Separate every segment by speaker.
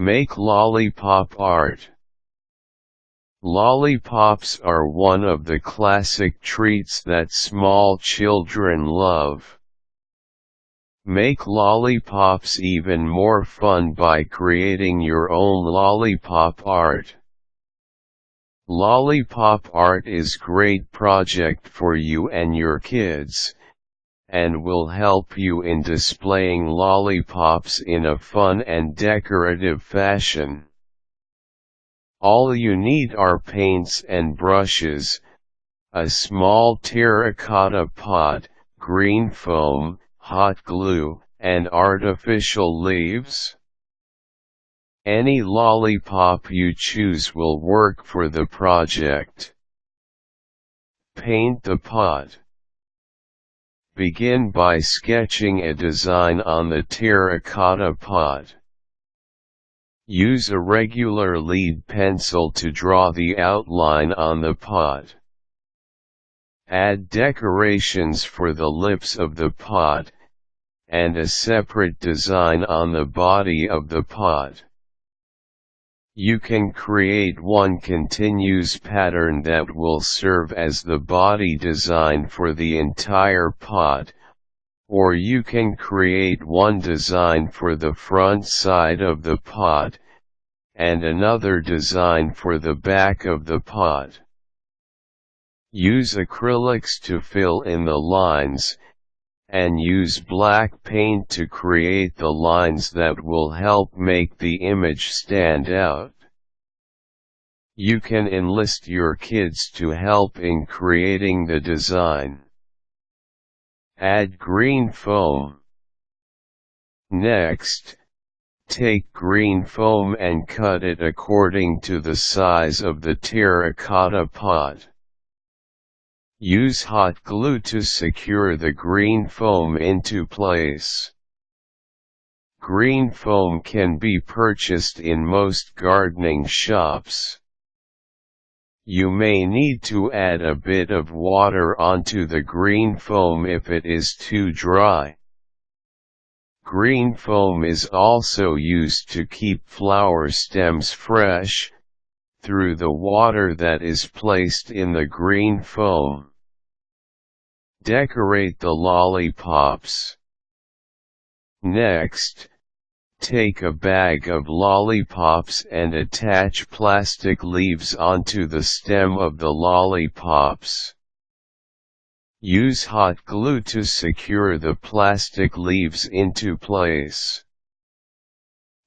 Speaker 1: Make lollipop art. Lollipops are one of the classic treats that small children love. Make lollipops even more fun by creating your own lollipop art. Lollipop art is great project for you and your kids, and will help you in displaying lollipops in a fun and decorative fashion. All you need are paints and brushes, a small terracotta pot, green foam, hot glue, and artificial leaves. Any lollipop you choose will work for the project. Paint the pot. Begin by sketching a design on the terracotta pot. Use a regular lead pencil to draw the outline on the pot. Add decorations for the lips of the pot, and a separate design on the body of the pot. You can create one continuous pattern that will serve as the body design for the entire pot, or you can create one design for the front side of the pot, and another design for the back of the pot. Use acrylics to fill in the lines, and use black paint to create the lines that will help make the image stand out. You can enlist your kids to help in creating the design. Add green foam. Next, take green foam and cut it according to the size of the terracotta pot. Use hot glue to secure the green foam into place. Green foam can be purchased in most gardening shops. You may need to add a bit of water onto the green foam if it is too dry. Green foam is also used to keep flower stems fresh, through the water that is placed in the green foam. Decorate the lollipops. Next, take a bag of lollipops and attach plastic leaves onto the stem of the lollipops. Use hot glue to secure the plastic leaves into place.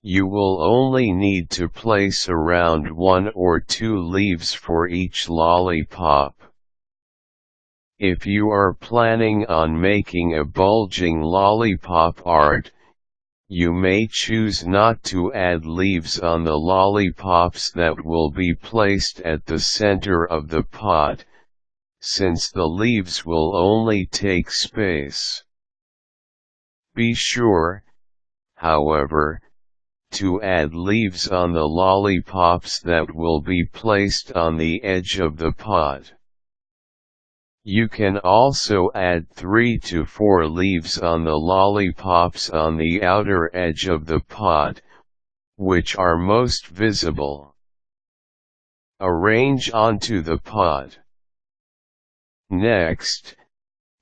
Speaker 1: You will only need to place around 1 or 2 leaves for each lollipop. If you are planning on making a bulging lollipop art, you may choose not to add leaves on the lollipops that will be placed at the center of the pot, since the leaves will only take space. Be sure, however, to add leaves on the lollipops that will be placed on the edge of the pot. You can also add 3 to 4 leaves on the lollipops on the outer edge of the pot, which are most visible. Arrange onto the pot. Next,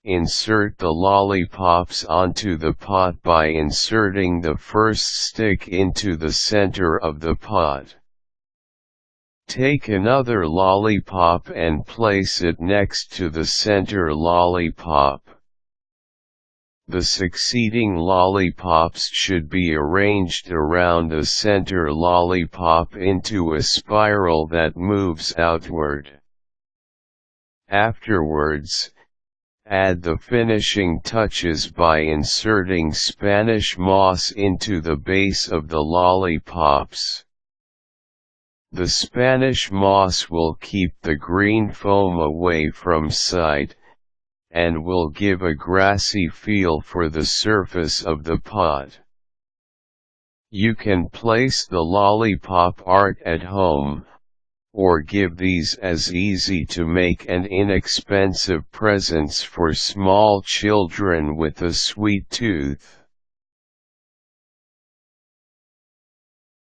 Speaker 1: insert the lollipops onto the pot by inserting the first stick into the center of the pot. Take another lollipop and place it next to the center lollipop. The succeeding lollipops should be arranged around the center lollipop into a spiral that moves outward. Afterwards, add the finishing touches by inserting Spanish moss into the base of the lollipops. The Spanish moss will keep the green foam away from sight, and will give a grassy feel for the surface of the pot. You can place the lollipop art at home, or give these as easy to make and inexpensive presents for small children with a sweet tooth.